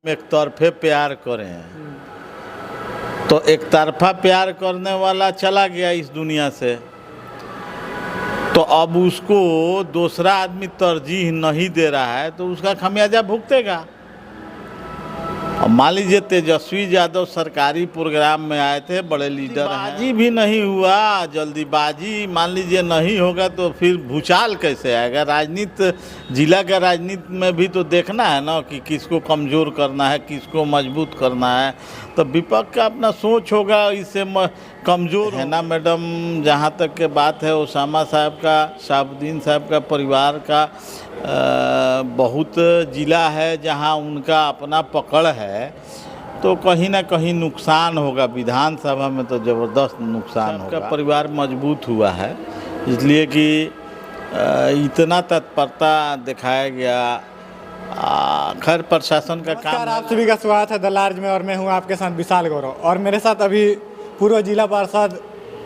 एक तरफे प्यार करें तो एक तरफा प्यार करने वाला चला गया इस दुनिया से, तो अब उसको दूसरा आदमी तरजीह नहीं दे रहा है तो उसका खमियाजा भुगतेगा। और मान लीजिए तेजस्वी यादव सरकारी प्रोग्राम में आए थे, बड़े लीडर हैं, जल्दीबाजी भी नहीं हुआ, जल्दीबाजी मान लीजिए नहीं होगा तो फिर भूचाल कैसे आएगा। राजनीति, जिला का राजनीति में भी तो देखना है ना कि किसको कमज़ोर करना है, किसको मजबूत करना है। तो विपक्ष का अपना सोच होगा, इससे कमज़ोर है ना मैडम। जहाँ तक के बात है ओसामा साहब का, शहाबुद्दीन साहब का परिवार का, बहुत ज़िला है जहाँ उनका अपना पकड़ है, तो कहीं ना कहीं नुकसान होगा। विधानसभा में तो ज़बरदस्त नुकसान होगा। परिवार मजबूत हुआ है इसलिए कि इतना तत्परता दिखाया गया। खैर प्रशासन का काम। आप सभी का स्वागत है द लार्ज में, और मैं हूं आपके साथ विशाल गौरव, और मेरे साथ अभी पूर्व जिला पार्षद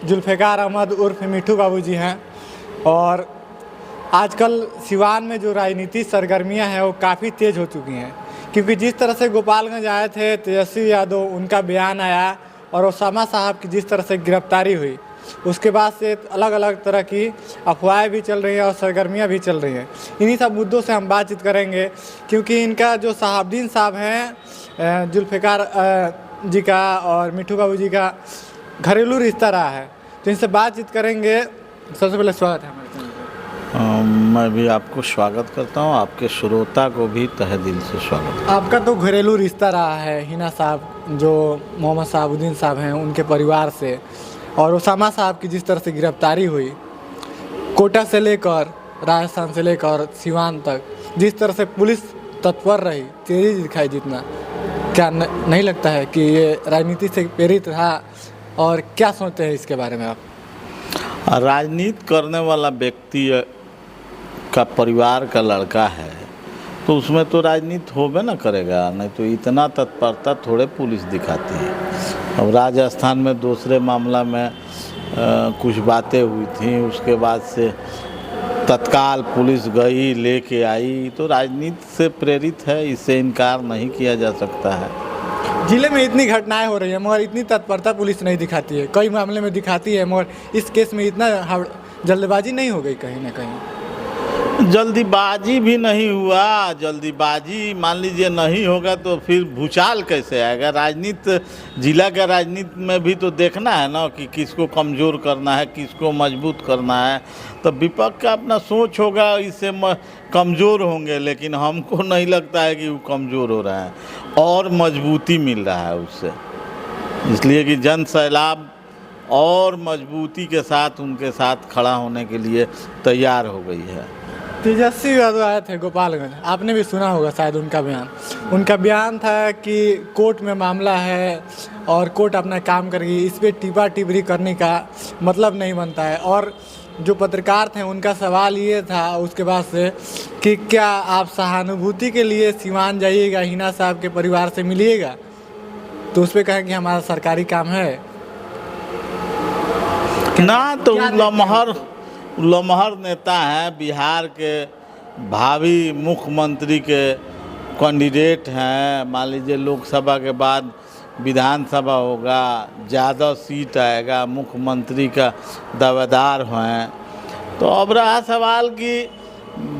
जुल्फ़िकार अहमद उर्फ मिठू बाबू जी हैं। और आजकल सिवान में जो राजनीति सरगर्मियां हैं वो काफ़ी तेज़ हो चुकी हैं, क्योंकि जिस तरह से गोपालगंज आए थे तेजस्वी यादव, उनका बयान आया, और ओसामा साहब की जिस तरह से गिरफ्तारी हुई, उसके बाद से अलग अलग तरह की अफवाहें भी चल रही हैं और सरगर्मियां भी चल रही हैं। इन्हीं सब मुद्दों से हम बातचीत करेंगे, क्योंकि इनका जो शहाबुद्दीन साहब हैं, जुल्फ़िकार जी का और मिठू बाबू जी का घरेलू रिश्ता रहा है, तो इनसे बातचीत करेंगे। सबसे पहले स्वागत है हमारे चैनल पर। मैं भी आपको स्वागत करता हूं, आपके श्रोता को भी तहे दिल से स्वागत। आपका तो घरेलू रिश्ता रहा है हिना साहब जो मोहम्मद शहाबुद्दीन साहब हैं उनके परिवार से, और ओसामा साहब की जिस तरह से गिरफ्तारी हुई, कोटा से लेकर राजस्थान से लेकर सिवान तक, जिस तरह से पुलिस तत्पर रही, तेजी दिखाई, जितना क्या नहीं लगता है कि ये राजनीति से प्रेरित रहा? और क्या सोचते हैं इसके बारे में आप? राजनीति करने वाला व्यक्ति का परिवार का लड़का है तो उसमें तो राजनीति होबे ना करेगा, नहीं तो इतना तत्परता थोड़े पुलिस दिखाती है। अब राजस्थान में दूसरे मामला में कुछ बातें हुई थी, उसके बाद से तत्काल पुलिस गई, लेके आई, तो राजनीति से प्रेरित है, इससे इनकार नहीं किया जा सकता है। जिले में इतनी घटनाएं हो रही हैं मगर इतनी तत्परता पुलिस नहीं दिखाती है। कई मामले में दिखाती है मगर इस केस में इतना जल्दबाजी नहीं हो गई कहीं ना कहीं? जल्दीबाजी भी नहीं हुआ, जल्दीबाजी मान लीजिए नहीं होगा तो फिर भूचाल कैसे आएगा। राजनीति, जिला का राजनीति में भी तो देखना है ना कि किसको कमज़ोर करना है, किसको मजबूत करना है। तो विपक्ष का अपना सोच होगा, इससे कमज़ोर होंगे, लेकिन हमको नहीं लगता है कि वो कमज़ोर हो रहा है, और मजबूती मिल रहा है उससे। इसलिए कि जन सैलाब और मजबूती के साथ उनके साथ खड़ा होने के लिए तैयार हो गई है। तेजस्वी यादव आए थे गोपालगंज, आपने भी सुना होगा शायद उनका बयान। उनका बयान था कि कोर्ट में मामला है और कोर्ट अपना काम करेगी, इस पर टिपा टिपरी करने का मतलब नहीं बनता है। और जो पत्रकार थे उनका सवाल ये था उसके बाद से कि क्या आप सहानुभूति के लिए सिवान जाइएगा, हिना साहब के परिवार से मिलिएगा? तो उस पर कहें कि हमारा सरकारी काम है ना। तो लमहर नेता हैं, बिहार के भावी मुख्यमंत्री के कैंडिडेट हैं। मान लीजिए लोकसभा के बाद विधानसभा होगा, ज़्यादा सीट आएगा, मुख्यमंत्री का दावेदार हैं। तो अब रहा सवाल कि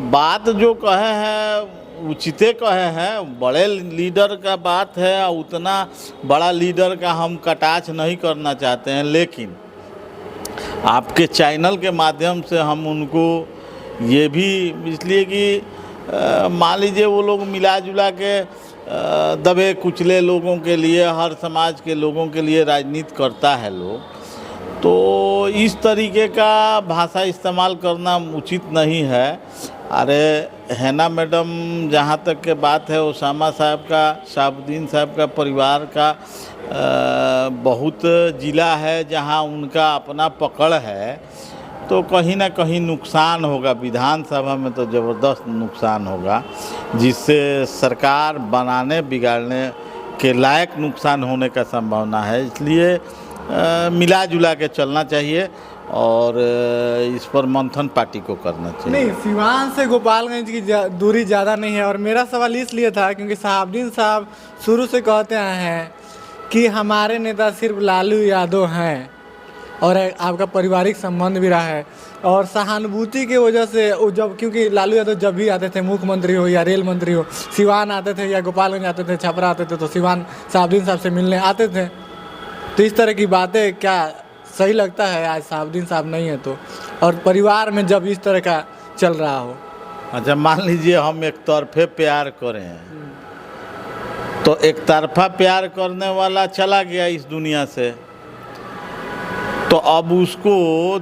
बात जो कहे हैं उचिते कहे हैं, बड़े लीडर का बात है, और उतना बड़ा लीडर का हम कटाक्ष नहीं करना चाहते हैं, लेकिन आपके चैनल के माध्यम से हम उनको ये भी, इसलिए कि मान लीजिए वो लोग मिला जुला के दबे कुचले लोगों के लिए, हर समाज के लोगों के लिए राजनीति करता है लोग, तो इस तरीके का भाषा इस्तेमाल करना उचित नहीं है। अरे है ना मैडम, जहाँ तक के बात है ओसामा साहब का, शहाबुद्दीन साहब का परिवार का, बहुत ज़िला है जहाँ उनका अपना पकड़ है, तो कहीं ना कहीं नुकसान होगा। विधानसभा में तो ज़बरदस्त नुकसान होगा, जिससे सरकार बनाने बिगाड़ने के लायक नुकसान होने का संभावना है। इसलिए मिला जुला के चलना चाहिए। और इस पर मंथन पार्टी को करना चाहिए। नहीं, सिवान से गोपालगंज की दूरी ज़्यादा नहीं है। और मेरा सवाल इसलिए था क्योंकि शहाबुद्दीन साहब शुरू से कहते आए हैं कि हमारे नेता सिर्फ लालू यादव हैं, और आपका पारिवारिक संबंध भी रहा है। और सहानुभूति की वजह से जब, क्योंकि लालू यादव जब भी आते थे, मुख्यमंत्री हो या रेल मंत्री हो, सिवान आते थे या गोपालगंज आते थे, छपरा आते थे, तो सिवान शहाबुद्दीन साहब से मिलने आते थे। तो इस तरह की बातें क्या सही लगता है आज शहाबुद्दीन साहब नहीं है तो, और परिवार में जब इस तरह का चल रहा हो? अच्छा, मान लीजिए हम एक तरफे प्यार करें, तो एक तरफा प्यार करने वाला चला गया इस दुनिया से, तो अब उसको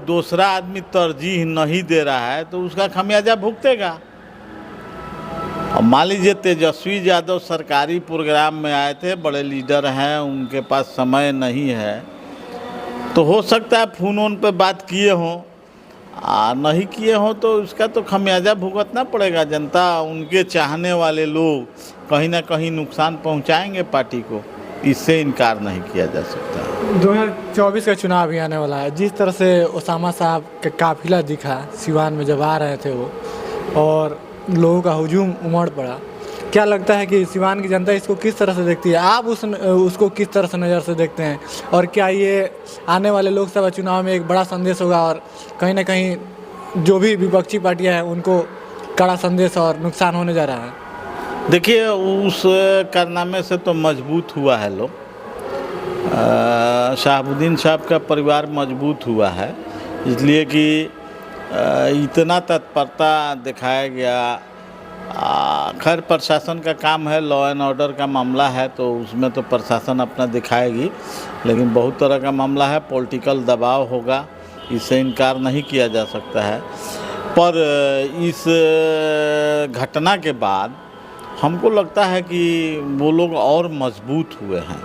दूसरा आदमी तरजीह नहीं दे रहा है तो उसका खमियाजा भुगतेगा। अब मान लीजिए तेजस्वी यादव सरकारी प्रोग्राम में आए थे, बड़े लीडर हैं, उनके पास समय नहीं है, तो हो सकता है फ़ोन पे बात किए हों, नहीं किए हों तो उसका तो खमियाजा भुगतना पड़ेगा। जनता, उनके चाहने वाले लोग कहीं ना कहीं नुकसान पहुंचाएंगे पार्टी को, इससे इनकार नहीं किया जा सकता। 2024 का चुनाव भी आने वाला है। जिस तरह से ओसामा साहब का काफिला दिखा सिवान में जब आ रहे थे वो, और लोगों का हुजूम उमड़ पड़ा, क्या लगता है कि सिवान की जनता इसको किस तरह से देखती है? आप उसको किस तरह से नज़र से देखते हैं? और क्या ये आने वाले लोकसभा चुनाव में एक बड़ा संदेश होगा और कहीं ना कहीं जो भी विपक्षी पार्टियां हैं उनको कड़ा संदेश और नुकसान होने जा रहा है? देखिए, उस कारनामे से तो मजबूत हुआ है लोग। शहाबुद्दीन साहब का परिवार मजबूत हुआ है, इसलिए कि इतना तत्परता दिखाया गया। खैर, प्रशासन का काम है, लॉ एंड ऑर्डर का मामला है, तो उसमें तो प्रशासन अपना दिखाएगी, लेकिन बहुत तरह का मामला है, पॉलिटिकल दबाव होगा, इससे इनकार नहीं किया जा सकता है। पर इस घटना के बाद हमको लगता है कि वो लोग और मजबूत हुए हैं,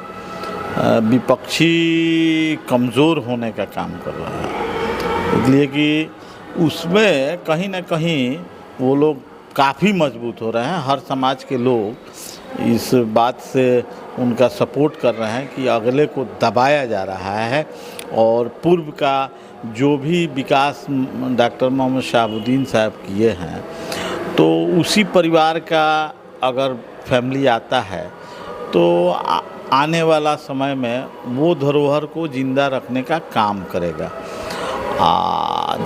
विपक्षी कमज़ोर होने का काम कर रहा है, इसलिए कि उसमें कहीं ना कहीं वो लोग काफ़ी मजबूत हो रहे हैं। हर समाज के लोग इस बात से उनका सपोर्ट कर रहे हैं कि अगले को दबाया जा रहा है, और पूर्व का जो भी विकास डॉक्टर मोहम्मद शहाबुद्दीन साहब किए हैं, तो उसी परिवार का अगर फैमिली आता है तो आने वाला समय में वो धरोहर को ज़िंदा रखने का काम करेगा।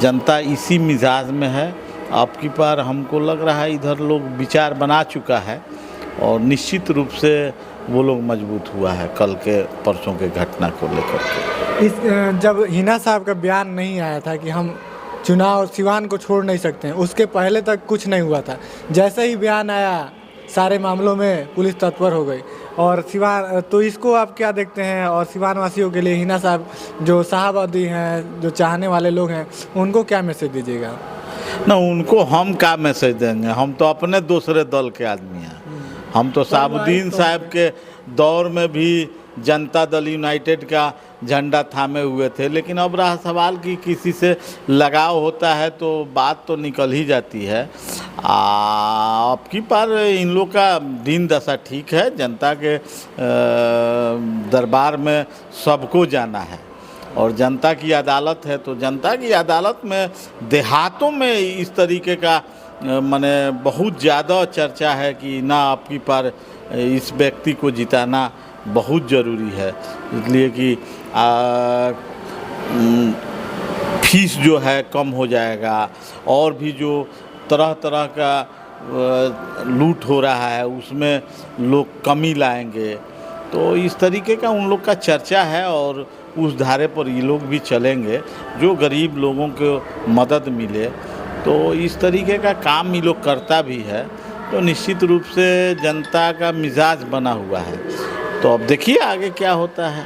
जनता इसी मिजाज में है। अब की बार हमको लग रहा है इधर लोग विचार बना चुका है, और निश्चित रूप से वो लोग मजबूत हुआ है कल के परसों के घटना को लेकर के। जब हिना साहब का बयान नहीं आया था कि हम चुनाव सिवान को छोड़ नहीं सकते हैं, उसके पहले तक कुछ नहीं हुआ था। जैसे ही बयान आया, सारे मामलों में पुलिस तत्पर हो गई। और सिवान, तो इसको आप क्या देखते हैं? और सिवान वासियों के लिए हिना साहब जो साहबवादी हैं, जो चाहने वाले लोग हैं, उनको क्या मैसेज दीजिएगा? ना, उनको हम क्या मैसेज देंगे? हम तो अपने दूसरे दल के आदमी हैं। हम तो शहाबुद्दीन साहब के दौर में भी जनता दल यूनाइटेड का झंडा थामे हुए थे, लेकिन अब रहा सवाल कि किसी से लगाव होता है तो बात तो निकल ही जाती है। अब की बार इन लोग का दिन दशा ठीक है, जनता के दरबार में सबको जाना है, और जनता की अदालत है, तो जनता की अदालत में देहातों में इस तरीके का माने बहुत ज़्यादा चर्चा है कि ना, आपकी पर इस व्यक्ति को जिताना बहुत ज़रूरी है, इसलिए कि फीस जो है कम हो जाएगा, और भी जो तरह तरह का लूट हो रहा है उसमें लोग कमी लाएंगे। तो इस तरीके का उन लोग का चर्चा है, और उस धारे पर ये लोग भी चलेंगे, जो गरीब लोगों को मदद मिले। तो इस तरीके का काम ये लोग करता भी है, तो निश्चित रूप से जनता का मिजाज बना हुआ है। तो अब देखिए आगे क्या होता है।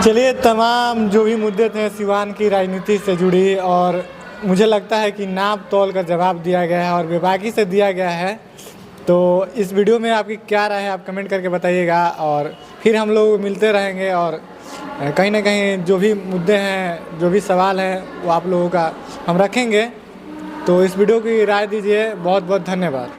चलिए, तमाम जो भी मुद्दे थे सिवान की राजनीति से जुड़ी, और मुझे लगता है कि नाप तोल का जवाब दिया गया है और बेबाकी से दिया गया है। तो इस वीडियो में आपकी क्या राय है, आप कमेंट करके बताइएगा, और फिर हम लोग मिलते रहेंगे, और कहीं ना कहीं जो भी मुद्दे हैं, जो भी सवाल हैं, वो आप लोगों का हम रखेंगे। तो इस वीडियो की राय दीजिए। बहुत बहुत धन्यवाद।